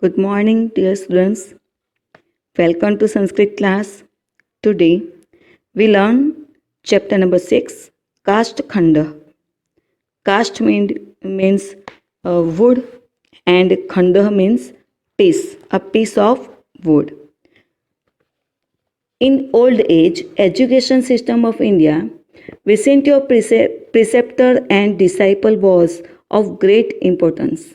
Good morning, dear students. Welcome to Sanskrit class. Today we learn chapter number 6, Caste Khanda. Caste means wood and khanda means piece, a piece of wood. In old age education system of India, vicinity of preceptor and disciple was of great importance.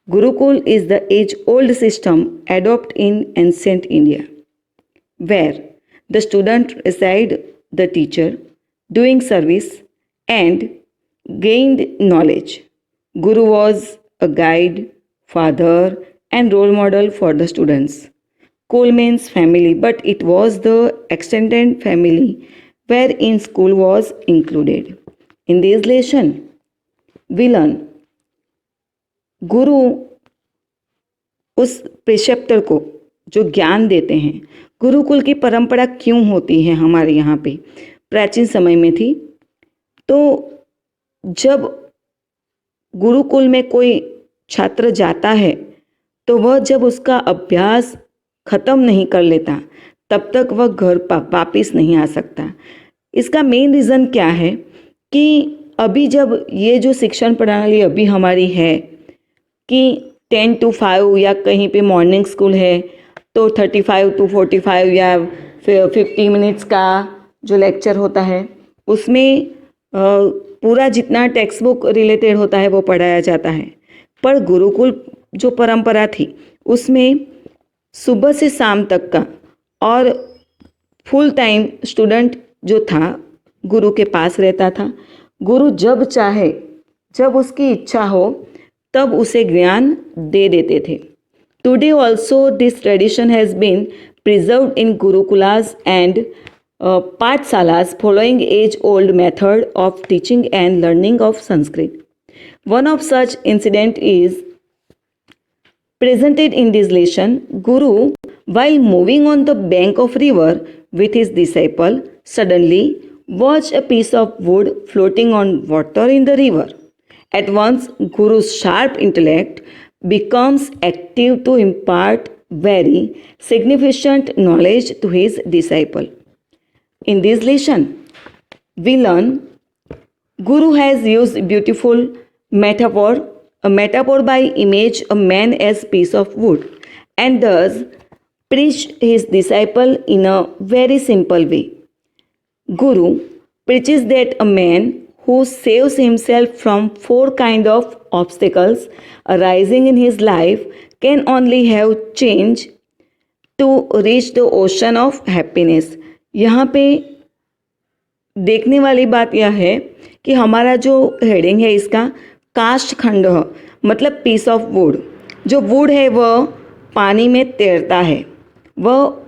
Gurukul is the age-old system adopted in ancient India, where the student received the teacher, doing service, and gained knowledge. Guru was a guide, father, and role model for the students. Kul means family, but it was the extended family wherein school was included. In this lesson, we learn गुरु उस प्रेसेप्टर को जो ज्ञान देते हैं, गुरुकुल की परंपरा क्यों होती है हमारे यहाँ पे, प्राचीन समय में थी। तो जब गुरुकुल में कोई छात्र जाता है तो वह जब उसका अभ्यास खत्म नहीं कर लेता तब तक वह घर वापिस नहीं आ सकता। इसका मेन रीज़न क्या है कि अभी जब ये जो शिक्षण प्रणाली अभी हमारी है कि 10 to 5 या कहीं पे मॉर्निंग स्कूल है तो 35 to 45 या 50 मिनट्स का जो लेक्चर होता है उसमें पूरा जितना टेक्स्ट बुक रिलेटेड होता है वो पढ़ाया जाता है। पर गुरुकुल जो परंपरा थी उसमें सुबह से शाम तक का और फुल टाइम स्टूडेंट जो था गुरु के पास रहता था। गुरु जब चाहे, जब उसकी इच्छा हो तब उसे ज्ञान दे देते थे। Today also this tradition has been preserved in gurukulas and pathshalas following age old method of teaching and learning of Sanskrit. One of such incident is presented in this lesson. Guru, while moving on the bank of river with his disciple, suddenly watched a piece of wood floating on water in the river. At once, Guru's sharp intellect becomes active to impart very significant knowledge to his disciple. In this lesson, we learn Guru has used beautiful metaphor, a metaphor by image a man as piece of wood, and thus preached his disciple in a very simple way. Guru preaches that a man who saves himself from 4 kinds of obstacles arising in his life can only have change to reach the ocean of happiness. यहाँ पे देखने वाली बात यह है कि हमारा जो हेडिंग है इसका काष्ठ खंड मतलब पीस ऑफ वुड। जो वुड है वह पानी में तैरता है, वह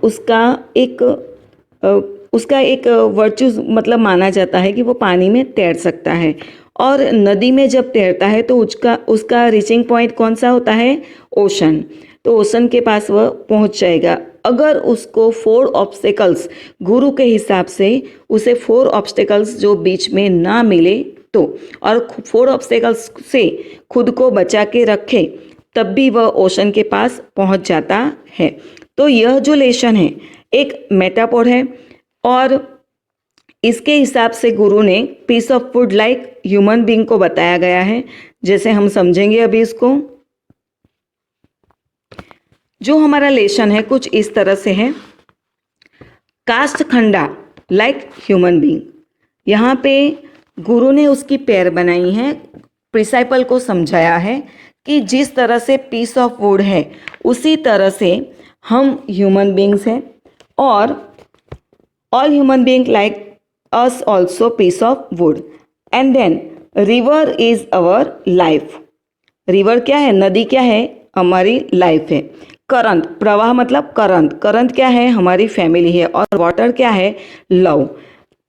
उसका एक वर्चू मतलब माना जाता है कि वो पानी में तैर सकता है। और नदी में जब तैरता है तो उसका रीचिंग पॉइंट कौन सा होता है? ओशन। तो ओशन के पास वह पहुंच जाएगा अगर उसको 4 ऑब्स्टेकल्स, गुरु के हिसाब से उसे 4 ऑब्स्टेकल्स जो बीच में ना मिले तो, और 4 ऑब्स्टेकल्स से खुद को बचा के रखे तब भी वह ओशन के पास पहुंच जाता है। तो यह जो लेसन है एक मेटाफोर है और इसके हिसाब से गुरु ने piece of wood like human being को बताया गया है। जैसे हम समझेंगे अभी इसको। जो हमारा लेसन है कुछ इस तरह से है, काष्ठ खंडा लाइक ह्यूमन बीइंग। यहाँ पे गुरु ने उसकी पैर बनाई है, प्रिसाइपल को समझाया है कि जिस तरह से पीस ऑफ वुड है उसी तरह से हम ह्यूमन बीइंग्स हैं और all human being like us also piece of wood. And then river is our life. River क्या है? नदी क्या है? हमारी लाइफ है। करंट, प्रवाह मतलब करंट, करंट क्या है? हमारी फैमिली है। और वाटर क्या है? लव।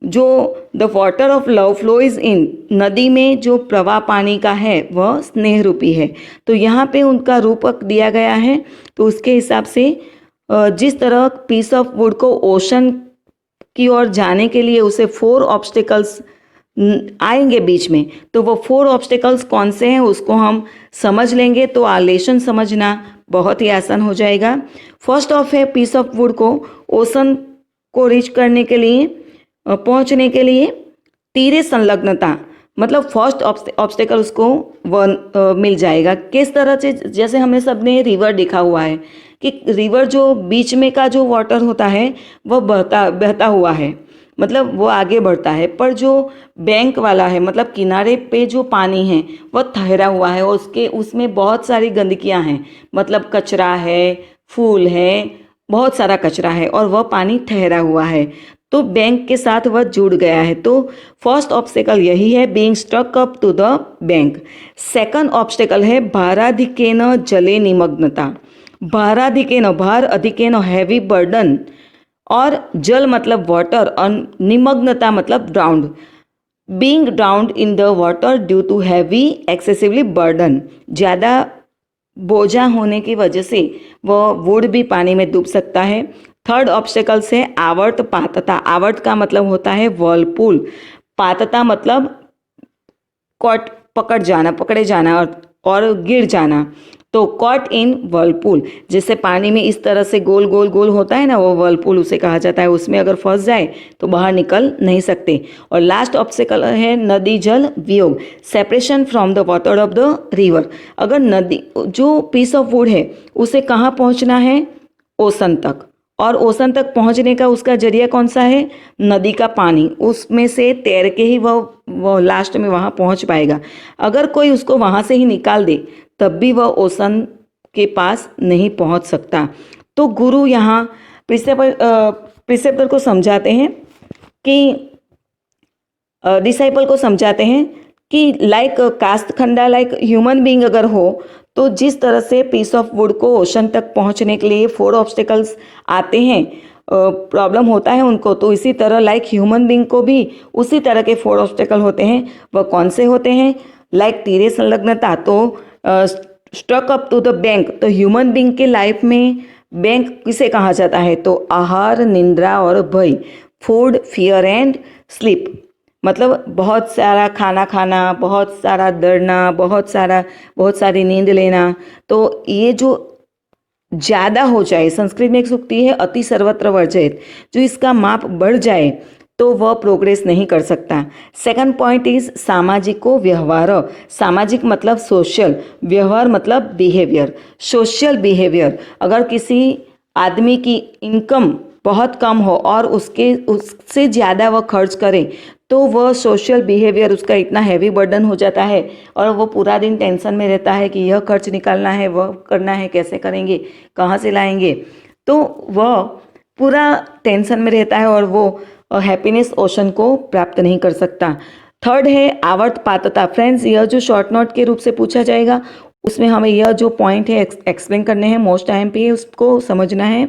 जो the water of love flow is in, नदी में जो प्रवाह पानी का है वह स्नेह रूपी है। तो यहाँ पे उनका रूपक दिया गया है। तो उसके हिसाब से जिस तरह पीस ऑफ वुड को ओशन की ओर जाने के लिए उसे 4 ऑब्स्टिकल्स आएंगे बीच में, तो वो 4 ऑब्स्टेकल्स कौन से हैं उसको हम समझ लेंगे तो आलेशन समझना बहुत ही आसान हो जाएगा। फर्स्ट ऑफ है पीस ऑफ वुड को ओशन को रीच करने के लिए, पहुंचने के लिए तीरे संलग्नता, मतलब फर्स्ट ऑब्स्टेकल उसको मिल जाएगा। किस तरह से, जैसे हमने सबने रिवर देखा हुआ है कि रिवर जो बीच में का जो वाटर होता है वह बहता हुआ है, मतलब वो आगे बढ़ता है, पर जो बैंक वाला है मतलब किनारे पे जो पानी है वह ठहरा हुआ है और उसमें बहुत सारी गंदगियां हैं, मतलब कचरा है, फूल है, बहुत सारा कचरा है और वह पानी ठहरा हुआ है, तो बैंक के साथ वह जुड़ गया है। तो फर्स्ट ऑब्स्टेकल यही है, being stuck up to the bank. Second obstacle है भाराधिकेन जले निमग्नता। भाराधिकेन, भार अधिकेन हैवी बर्डन, और जल मतलब वाटर और निमग्नता मतलब drowned, being drowned in the water due to heavy excessively burden, ज़्यादा बोझा होने की वजह से वह वुड भी पानी में डूब सकता है। थर्ड ऑब्स्टेकल से आवर्त पातता, आवर्त का मतलब होता है वर्लपूल, पातता मतलब कॉट पकड़े जाना और गिर जाना, तो कॉट इन वर्लपूल, जैसे पानी में इस तरह से गोल गोल गोल होता है ना, वो वर्लपूल उसे कहा जाता है, उसमें अगर फंस जाए तो बाहर निकल नहीं सकते। और लास्ट ऑब्स्टेकल है नदी जल वियोग, separation from the water of the river. अगर नदी जो पीस ऑफ वुड है उसे कहाँ पहुँचना है, ओशन तक, और ओशन तक पहुंचने का उसका जरिया कौन सा है, नदी का पानी, उसमें से तैर के ही वह लास्ट में वहाँ पहुंच पाएगा। अगर कोई उसको वहाँ से ही निकाल दे तब भी वह ओशन के पास नहीं पहुंच सकता। तो गुरु यहाँ प्रिसेप्टर को समझाते हैं कि डिसाइपल को समझाते हैं कि लाइक कास्तखंडा, लाइक ह्यूमन बीइंग अगर हो तो जिस तरह से पीस ऑफ वुड को ओशन तक पहुंचने के लिए 4 ऑब्स्टेकल्स आते हैं, प्रॉब्लम होता है उनको, तो इसी तरह लाइक ह्यूमन बीइंग को भी उसी तरह के 4 ऑब्स्टेकल होते हैं। वह कौन से होते हैं, लाइक तीरे संलग्नता, तो stuck up to the bank, तो ह्यूमन बीइंग के लाइफ में बैंक किसे कहा जाता है, तो आहार, निंद्रा और भय, फूड, फियर एंड स्लीप, मतलब बहुत सारा खाना खाना, बहुत सारा दौड़ना, बहुत सारी नींद लेना। तो ये जो ज़्यादा हो जाए, संस्कृत में एक सूक्ति है अति सर्वत्र वर्जयेत, जो इसका माप बढ़ जाए तो वह प्रोग्रेस नहीं कर सकता। सेकंड पॉइंट इज सामाजिको व्यवहार, सामाजिक मतलब सोशल, व्यवहार मतलब बिहेवियर, सोशल बिहेवियर। अगर किसी आदमी की इनकम बहुत कम हो और उससे ज़्यादा वह खर्च करे तो वह सोशल बिहेवियर, उसका इतना हैवी बर्डन हो जाता है और वो पूरा दिन टेंशन में रहता है कि यह खर्च निकालना है, वह करना है, कैसे करेंगे, कहाँ से लाएंगे, तो वह पूरा टेंशन में रहता है और वो हैप्पीनेस ओशन को प्राप्त नहीं कर सकता। थर्ड है आवर्त पातता। फ्रेंड्स, यह जो शॉर्ट नोट के रूप से पूछा जाएगा उसमें हमें यह जो पॉइंट है एक्सप्लेन करने हैं, मोस्ट टाइम पे उसको समझना है।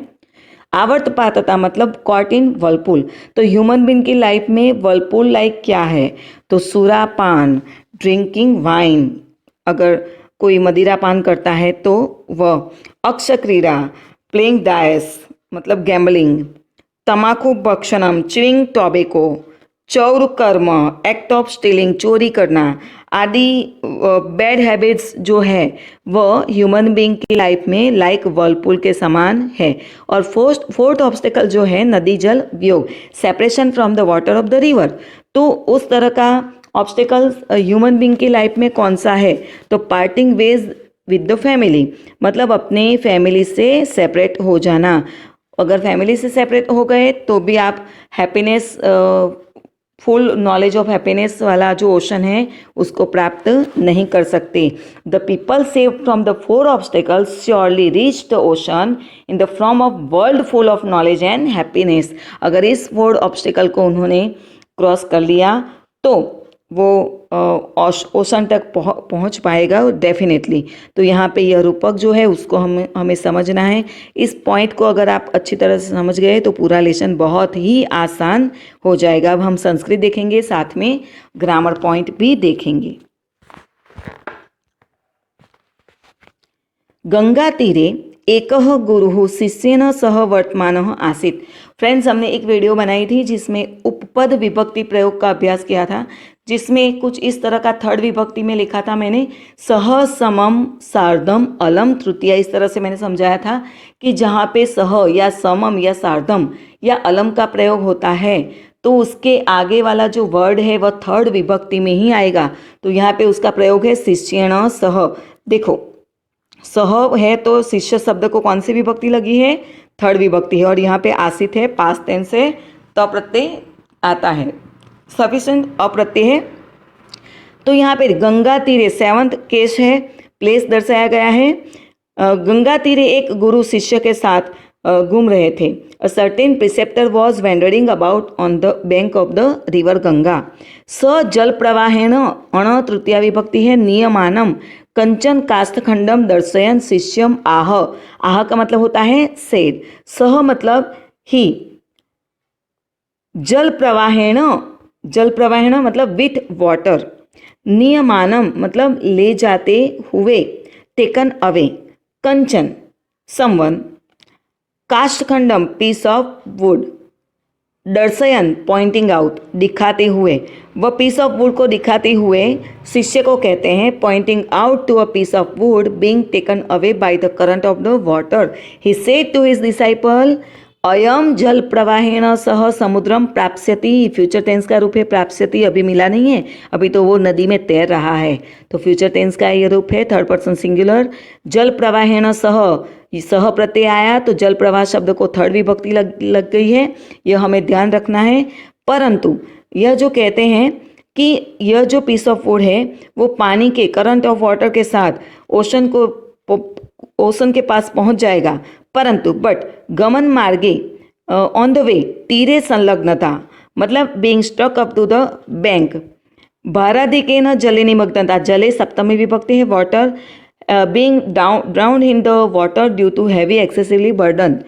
आवर्त पातता मतलब कॉट इन वर्लपूल, तो ह्यूमन बीइंग की लाइफ में वर्लपूल लाइक क्या है, तो सुरापान, ड्रिंकिंग वाइन, अगर कोई मदिरा पान करता है तो वह, अक्ष क्रीड़ा, प्लेइंग डायस मतलब गैम्बलिंग, तमाकू भक्षणम, च्यूइंग टॉबेको, चौर कर्म, एक्ट ऑफ स्टीलिंग, चोरी करना आदि बैड हैबिट्स जो है वह ह्यूमन बीइंग की लाइफ में लाइक वर्लपूल के समान है। और फोर्थ ऑब्स्टेकल जो है नदी जल वियोग, separation from the water of the river, तो उस तरह का ऑब्स्टेकल ह्यूमन बीइंग की लाइफ में कौन सा है, तो parting ways with the family, मतलब अपने फैमिली से सेपरेट हो जाना। अगर फैमिली से सेपरेट हो गए तो भी आप happiness, full knowledge of happiness वाला जो ओशन है उसको प्राप्त नहीं कर सकते। The people save from the 4 obstacles surely reach the ocean in the form of world full of knowledge and happiness. अगर इस 4 ऑब्स्टेकल को उन्होंने क्रॉस कर लिया तो वो ओशन तक पहुंच पाएगा डेफिनेटली। तो यहाँ पे यह रूपक जो है उसको हमें समझना है। इस पॉइंट को अगर आप अच्छी तरह से समझ गए तो पूरा लेसन बहुत ही आसान हो जाएगा। अब हम संस्कृत देखेंगे, साथ में ग्रामर पॉइंट भी देखेंगे। गंगा तीरे एकः गुरुः शिष्येन सह वर्तमानः आसीत्। फ्रेंड्स, हमने एक वीडियो बनाई थी जिसमें उपपद विभक्ति प्रयोग का अभ्यास किया था, जिसमें कुछ इस तरह का थर्ड विभक्ति में लिखा था मैंने, सह समम सार्धम अलम तृतीया, इस तरह से मैंने समझाया था कि जहाँ पे सह या समम या सार्धम या अलम का प्रयोग होता है तो उसके आगे वाला जो वर्ड है वह थर्ड विभक्ति में ही आएगा। तो यहाँ पे उसका प्रयोग है शिष्येण सह। देखो सह है तो शिष्य शब्द को कौन सी विभक्ति लगी है, थर्ड विभक्ति है, और यहाँ पे आसित है, पास्ट टेंस है, तो प्रत्यय आता है, सफिशिएंट अप्रत्यय है। तो यहाँ पे गंगा तीरे सेवंथ केस है, प्लेस दर्शाया गया है। गंगा तीरे एक गुरु शिष्य के साथ घूम रहे थे। A certain preceptor was wandering about on the bank of the river Ganga. स जल प्रवाहेण अण तृतीया विभक्ति है, नियमानम कंचन काष्ठखंडम दर्शयन शिष्यम आह। आह का मतलब होता है सेड। सह मतलब ही। जल प्रवाहेण, जल प्रवाहेण मतलब विथ वाटर। नियमानम मतलब ले जाते हुए, टेकन अवे। कंचन समवन। काष्ठखंडम पीस ऑफ वुड। दर्शयन पॉइंटिंग आउट, दिखाते हुए। वह पीस ऑफ वुड को दिखाते हुए शिष्य को कहते हैं pointing out to a piece of wood being taken away by the current of the water. He said to his disciple अयम जल प्रवाहेण सह समुद्रम प्राप्स्यति। फ्यूचर टेंस का रूप है प्राप्स्यति, अभी मिला नहीं है, अभी तो वो नदी में तैर रहा है, तो फ्यूचर टेंस का ये रूप है थर्ड पर्सन सिंगुलर। जल प्रवाहेण सह, सह प्रत्यय आया तो जल प्रवाह शब्द को थर्ड विभक्ति लग गई है, यह हमें ध्यान रखना है। परंतु यह जो कहते हैं कि यह जो पीस ऑफ वुड है वो पानी के करंट ऑफ वाटर के साथ ओशन के पास पहुंच जाएगा, परंतु बट गमन मार्गे ऑन द वे तीरे संलग्नता मतलब being stuck up to the bank. भाराधिकेन जले निमग्नता, जले सप्तमी विभक्ति है, water being drowned in the water due to heavy excessively burden.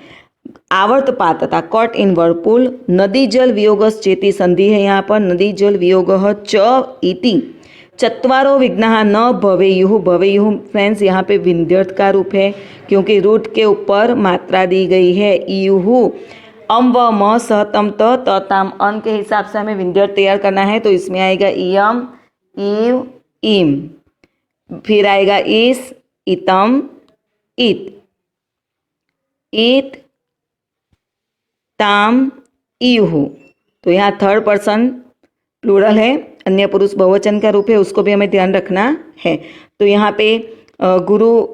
आवर्तपातता कॉट इन वर्लपूल। नदी जल वियोगस चेती संधि है यहाँ पर, नदी जल वियोगः च इति। चत्वारो विघ्नाः न भवेयुः। भवेयुः फ्रेंड्स यहाँ पे विन्ध्यर्थ का रूप है क्योंकि रूट के ऊपर मात्रा दी गई है इयुः। अम व म स तम त ताम अन के हिसाब से हमें विन्ध्यर्थ तैयार करना है, तो इसमें आएगा इयम इव इम, फिर आएगा इस इतम इत, इत ताम इयुः। तो यहाँ थर्ड पर्सन प्लूरल है, अन्य पुरुष बहुवचन का रूप है, उसको भी हमें ध्यान रखना है। तो यहाँ पे गुरु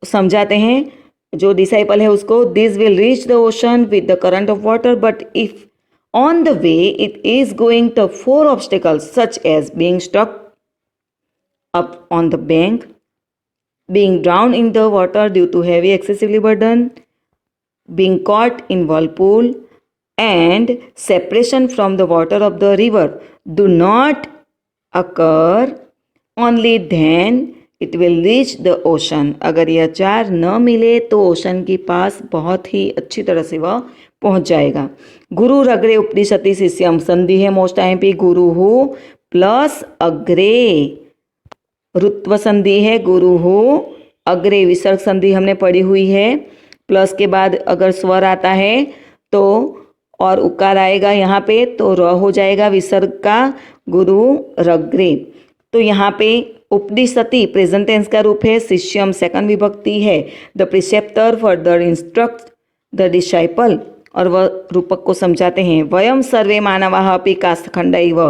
समझाते हैं जो डिसाइपल है उसको, this will reach the ocean with the current of water but if on the way it is going the 4 obstacles such as being stuck up on the bank, being drowned in the water due to heavy excessively burden, being caught in whirlpool and separation from the water of the river do not occur, only then it will reach the ocean। अगर यह 4 न मिले तो ocean के पास बहुत ही अच्छी तरह से वह पहुंच जाएगा। गुरु अग्रे उपदिशति शिष्यम, संधि है मोस्ट आईएमपी, गुरु हो प्लस अग्रे, रुत्व संधि है, गुरु हो अग्रे, विसर्ग संधि हमने पढ़ी हुई है, प्लस के बाद अगर स्वर आता है तो और उकार आएगा यहाँ पे तो र हो जाएगा विसर्ग का, गुरु रग्रे। तो यहाँ पे उपदिशति प्रेजेंट टेंस का रूप है, शिष्यम सेकंड विभक्ति है, the preceptor further instruct the disciple, और वह रूपक को समझाते हैं। वयम सर्वे मानवाः अपि काष्ठखण्डैव।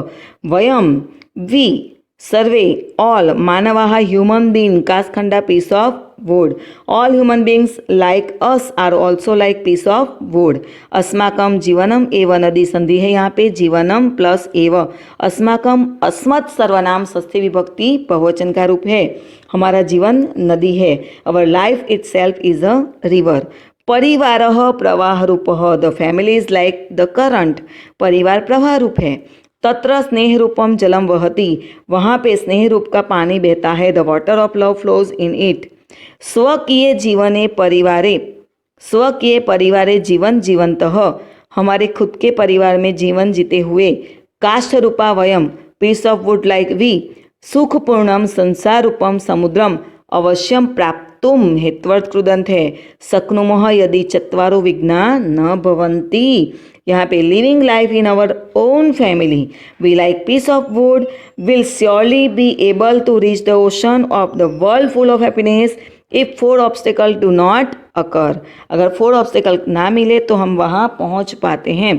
वयम वी सर्वे ऑल मानवाः ह्यूमन बीइंग काष्ठखंडा piece of wood। all human beings like us are also like piece of wood। अस्माकम जीवनम एव नदी संधि है यहाँ पे, जीवनम प्लस एव। अस्माकम अस्मत् सर्वनाम षष्ठी विभक्ति बहुवचन का रूप है, हमारा जीवन नदी है। Our life itself is a river. परिवारः प्रवाह रूपः, the family is like the current. परिवार प्रवाह रूप है। तत्र स्नेह रूपम जलम वहति, वहाँ पे स्नेह रूप का पानी बहता है, the water of love flows in it. स्वकीय जीवने परिवारे, स्वकीय परिवारे जीवन जीवंतः, हमारे खुद के परिवार में जीवन जीते हुए। काष्ठ रूपा वयम piece of wood like we, सुखपूर्णम संसार रूपम समुद्रम अवश्यम प्राप्तुम, हेत्वर्थ कृदंत है, शक्नुमः यदि चत्वारो विघ्ना न भवन्ति। यहाँ पे living life in our own family we like piece of wood will surely be able to reach the ocean of the world full of happiness if 4 obstacle do not occur. अगर 4 ऑब्स्टिकल ना मिले तो हम वहाँ पहुँच पाते हैं।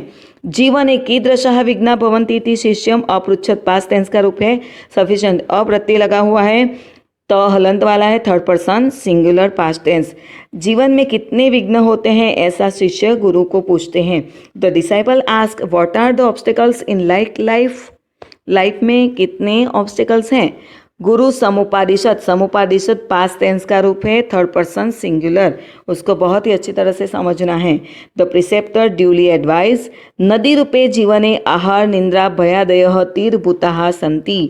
जीवन एक कीदृशः विघ्ना भवन्ति इति शिष्यम अपृच्छत पास्ट टेंस का रूप है। सफिशिएंट अप्रत्यय लगा हुआ है, त हलंत वाला है, third person singular past tense. जीवन में कितने विघ्न होते हैं ऐसा शिष्य गुरु को पूछते हैं। The disciple ask what are the obstacles in life में कितने ऑब्स्टिकल्स हैं। गुरु समुपादिशत, समुपादिशत पास्ट टेंस का रूप है, थर्ड पर्सन सिंगुलर, उसको बहुत ही अच्छी तरह से समझना है। द प्रिसेप्टर ड्यूली एडवाइज नदी रूपे जीवने आहार निंद्रा भयादयः तीरभूताः सन्ति।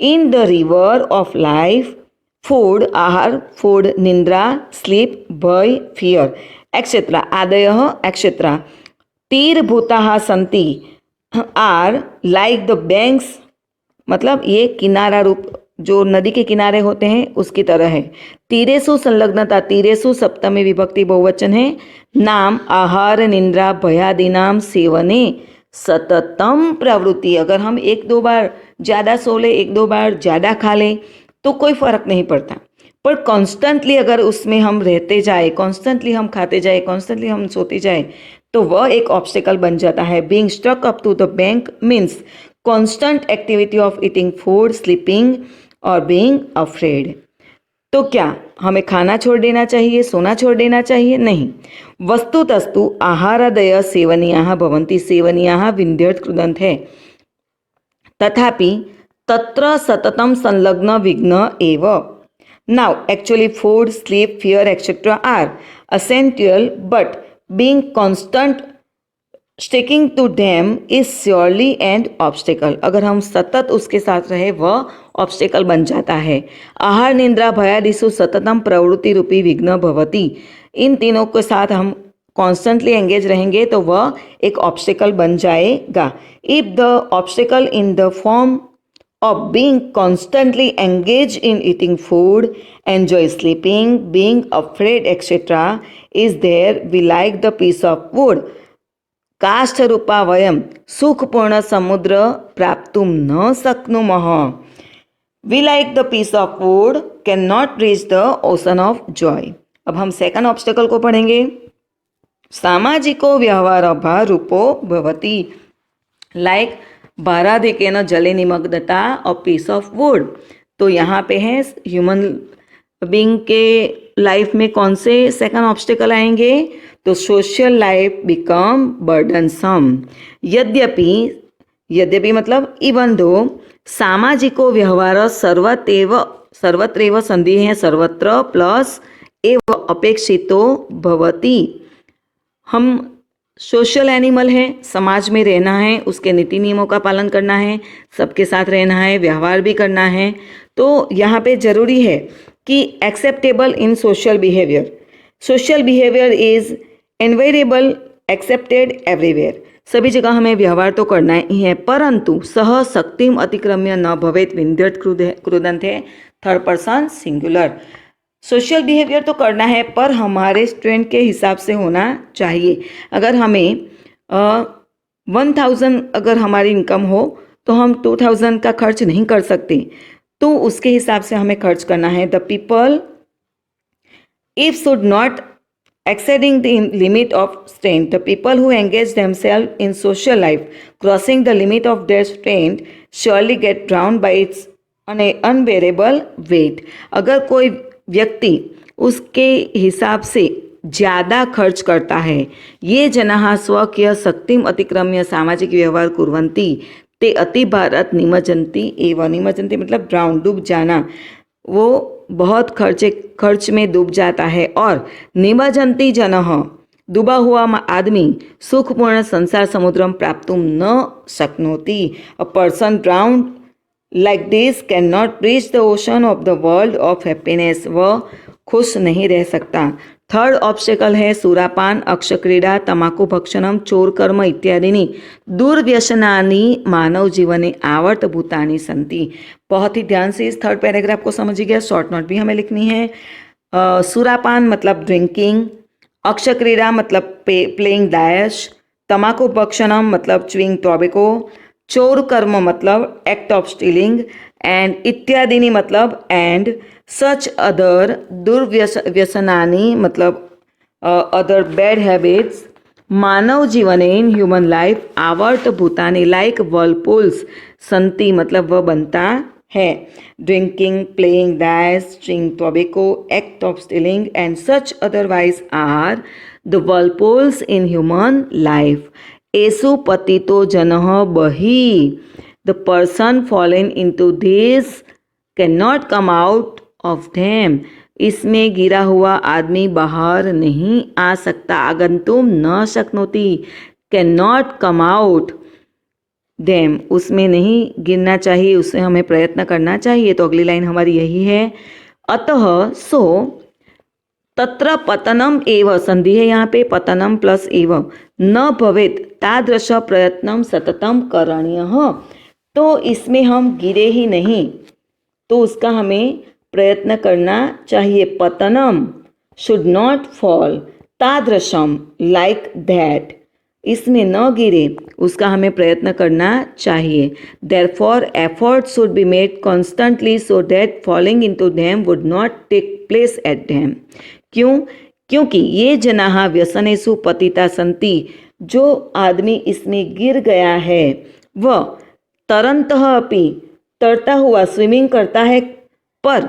In the river of life food आहार फूड निंद्रा स्लीप भय फियर एक्सेट्रा आदयः एक्सेट्रा तीरभूताः सन्ति आर लाइक द बैंक्स, मतलब ये किनारा रूप जो नदी के किनारे होते हैं उसकी तरह है। तीरेसु संलग्नता, तीरेसु सप्तमी विभक्ति बहुवचन है। नाम आहार निंद्रा भयादिनाम सेवने सततम प्रवृत्ति, अगर हम 1-2 बार ज़्यादा सो ले, 1-2 बार ज़्यादा खा लें तो कोई फ़र्क नहीं पड़ता, पर कॉन्स्टेंटली अगर उसमें हम रहते जाए, कॉन्स्टेंटली हम खाते जाए, कॉन्स्टेंटली हम सोते जाए तो वह एक ऑब्स्टिकल बन जाता है। Being struck up to the bank means constant activity of eating food sleeping और बीइंग अफ्रेड। तो क्या हमें खाना छोड़ देना चाहिए, सोना छोड़ देना चाहिए? नहीं। वस्तुतस्तु आहारादय सेवनीयाः भवन्ति, सेवनीयाः विन्ध्यर्थ कृदंत है, तथापि तत्र सततम संलग्न विघ्न एव। Now actually food sleep fear etcetera are essential but being constant sticking to them is surely an obstacle। अगर हम सतत उसके साथ रहे वह ऑब्स्टिकल बन जाता है। आहार निंद्रा भयादिषु सततम प्रवृत्ति रूपी विघ्न भवति, इन तीनों के साथ हम कॉन्स्टेंटली एंगेज रहेंगे तो वह एक ऑब्स्टिकल बन जाएगा। If the obstacle in the form of being constantly engaged in eating food, enjoy sleeping, being afraid, etc. is there, we like the piece of wood. काष्ठ रूपा वयम सुखपूर्ण समुद्र प्राप्तुम न शक्नुमः। We like the piece of wood cannot reach the ocean of joy। अब हम second obstacle को पढ़ेंगे। सामाजिको व्यवहारभा रूपो भवति, लाइक भाराधिकेन जले निमग्नता अ पीस ऑफ वुड। तो यहाँ पे है ह्यूमन बीइंग के लाइफ में कौन से सेकंड ऑब्स्टिकल आएंगे, तो सोशल लाइफ बिकम बर्डनसम। यद्यपि मतलब इवन दो सामाजिको व्यवहार सर्वत्रैव संधि है, सर्वत्र प्लस एव अपेक्षितो भवति। हम सोशल एनिमल है, समाज में रहना है, उसके नीति नियमों का पालन करना है, सबके साथ रहना है, व्यवहार भी करना है। तो यहाँ पे ज़रूरी है कि acceptable in social behaviour, social behaviour is invariable accepted everywhere. सभी जगह हमें व्यवहार तो करना ही है, परंतु सह शक्तिम अतिक्रम्य न भवेत विन्ध्यर्थ कृदंत है, third person singular. Social behaviour तो करना है पर हमारे स्टूडेंट के हिसाब से होना चाहिए। अगर हमें 1000 अगर हमारी इनकम हो तो हम 2000 का खर्च नहीं कर सकते, तो उसके हिसाब से हमें खर्च करना है। The people if should not exceeding the limit of strength, the people who engage themselves in social life crossing the limit of their strength surely get drowned by its unbearable weight। अगर कोई व्यक्ति उसके हिसाब से ज़्यादा खर्च करता है, ये जनाः स्वकीय शक्तिम अतिक्रम्य सामाजिक व्यवहार कुर्वन्ति ते अति भारत निमज्जन्ति एवं। निमज्जन्ति मतलब ड्राउन, डूब जाना, वो बहुत खर्च में डूब जाता है। और निमज्जन्ति जनः डूबा हुआ आदमी सुखपूर्ण संसार समुद्रम प्राप्तुम न शक्नोति। A person ड्राउन्ड like this can not reach the ocean of the world of happiness. वह खुश नहीं रह सकता। थर्ड ऑब्स्टिकल है सुरापान, अक्षक्रीड़ा, तमाकू भक्षणम, चोर कर्म इत्यादि दुर्व्यसनानि मानव जीवने आवर्तभूतानि सन्ति। बहुत ही ध्यान से इस थर्ड पैराग्राफ को समझिएगा, शॉर्ट नोट भी हमें लिखनी है। सुरापान मतलब ड्रिंकिंग, अक्षक्रीड़ा मतलब प्लेइंग डैश, तमाकू भक्षणम मतलब च्युइंग टॉबेको, चोर कर्म मतलब एक्ट ऑफ स्टीलिंग, एंड इत्यादिनी मतलब एंड, सच अदर दुर्व्यसनानी मतलब अदर बैड हैबिट्स, मानव जीवने इन ह्यूमन लाइफ आवर्त भूतानी लाइक वर्लपूल्स संति मतलब वह बनता है, drinking, playing dice, chewing tobacco, act of stealing and such otherwise are the whirlpools in human life. एसु पतितो जनः बहि, the person fallen into this can not come out of them, इसमें गिरा हुआ आदमी बाहर नहीं आ सकता, आगंतुम न शक्नोति, can not come out them, उसमें नहीं गिरना चाहिए, उससे हमें प्रयत्न करना चाहिए। तो अगली लाइन हमारी यही है, अतः सो तत्र पतनम एव, संधि है यहाँ पे, पतनम प्लस एव, न भवेत तादृश प्रयत्नम सततम करणीयः, तो इसमें हम गिरे ही नहीं, तो उसका हमें प्रयत्न करना चाहिए। पतनम शुड नॉट फॉल, तादृशम लाइक दैट, इसमें न गिरे उसका हमें प्रयत्न करना चाहिए। Therefore effort should be made constantly so that falling into them would not take place at them. क्यों? क्योंकि ये जनाः व्यसनेषु पतिता सन्ति, जो आदमी इसमें गिर गया है वह तरन्तः अपि, तैरता हुआ स्विमिंग करता है, पर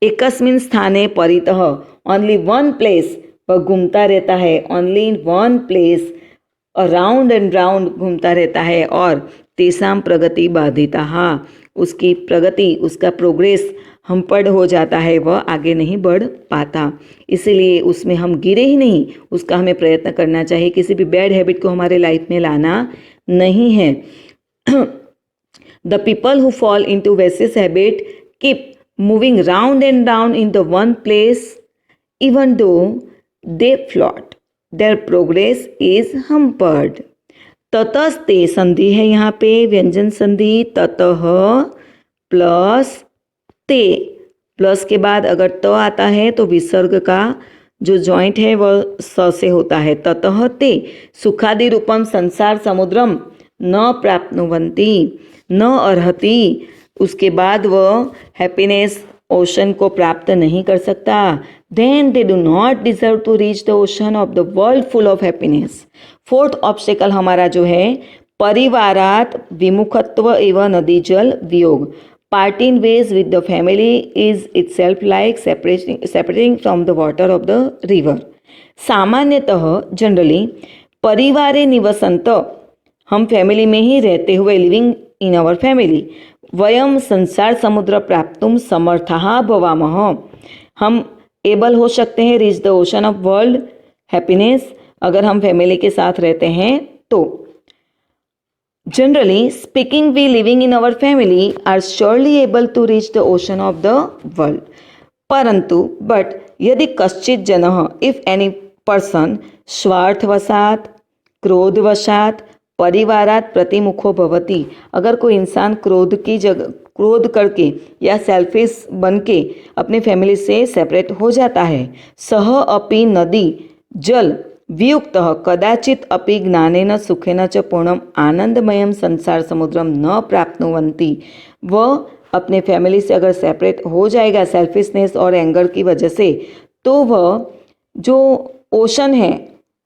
एकस्मिन् स्थाने परितः ओनली वन प्लेस, वह घूमता रहता है, only in one place, round and round घूमता रहता है, और तेसाम प्रगति बाधिता, उसकी प्रगति, उसका प्रोग्रेस हम्पड़ हो जाता है, वह आगे नहीं बढ़ पाता। इसीलिए उसमें हम गिरे ही नहीं, उसका हमें प्रयत्न करना चाहिए, किसी भी बैड हैबिट को हमारे लाइफ में लाना नहीं है। The people who fall into vicious habit keep moving round and round in the one place, even though they float, their progress is hampered। ततस्ते संधि है यहाँ पे, व्यंजन संधि, ततः प्लस ते, प्लस के बाद अगर त आता है तो विसर्ग का जो जॉइंट है वह स से होता है। ततः ते सुखादि रूपम संसार समुद्रम न प्राप्नुवन्ति, न अर्हति, उसके बाद वह हैप्पीनेस ओशन को प्राप्त नहीं कर सकता। Then they do not deserve to reach the ocean of the world full of happiness. Fourth obstacle हमारा जो है, परिवारात विमुखत्व एवं नदी जल वियोग, parting ways with the family is itself like separating from the water of the river. सामान्यतः जनरली परिवारे निवसंत, हम फैमिली में ही रहते हुए, लिविंग इन आवर फैमिली, वयम संसार समुद्र प्राप्तुम समर्थः भवामः, हम एबल हो सकते हैं reach the ocean of world happiness, अगर हम फैमिली के साथ रहते हैं तो। Generally speaking we living in our family are surely able to reach the ocean of the world, परंतु बट यदि कश्चित जनः, इफ एनी पर्सन स्वार्थवशात, क्रोधवशात, परिवारात प्रतिमुखो भवति, अगर कोई इंसान क्रोध करके या सेल्फिश बन के अपने फैमिली से सेपरेट हो जाता है, सह अपि नदी जल वियुक्तः कदाचित अपि ज्ञानेन सुखेन च पूर्णम आनंदमयम संसार समुद्रम न प्राप्नुवन्ति, वह अपने फैमिली से अगर सेपरेट हो जाएगा सेल्फिशनेस और एंगर की वजह से, तो वह जो ओशन है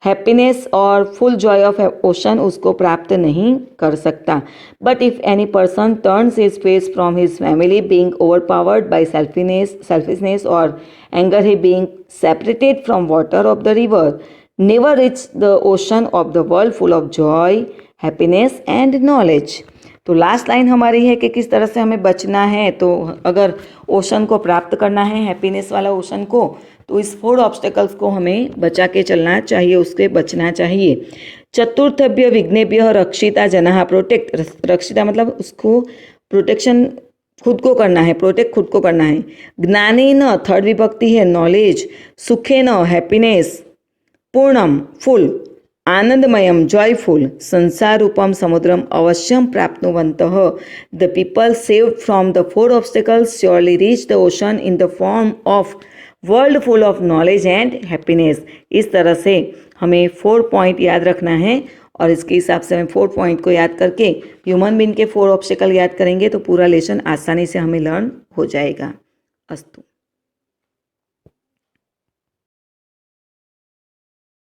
हैप्पीनेस और फुल जॉय ऑफ ओशन उसको प्राप्त नहीं कर सकता। But if any person turns his face from his family being overpowered by selfishness और anger, he being separated from water of the river, never reach the ocean of the world full of joy, happiness and knowledge. तो last line हमारी है कि किस तरह से हमें बचना है। तो अगर ओशन को प्राप्त करना है, हैप्पीनेस वाला ओशन को, तो इस 4 ऑब्स्टेकल्स को हमें बचा के चलना चाहिए, उसके बचना चाहिए। चतुर्थभ्य विघ्नेभ्य रक्षिता जनाः, प्रोटेक्ट, रक्षिता मतलब उसको प्रोटेक्शन खुद को करना है, प्रोटेक्ट खुद को करना है। ज्ञानेन, थर्ड विभक्ति है, नॉलेज, सुखेन, हैप्पीनेस, पूर्णम, फुल, आनंदमयम, जॉयफुल, संसार रूपम समुद्रम अवश्यम प्राप्नुवन्तः, the people saved from the 4 obstacles surely reach the ocean in the form of world full of knowledge and happiness. इस तरह से हमें 4 पॉइंट याद रखना है और इसके हिसाब से हमें 4 पॉइंट को याद करके ह्यूमन बीइंग के 4 ऑब्स्टेकल याद करेंगे तो पूरा लेसन आसानी से हमें लर्न हो जाएगा। अस्तु।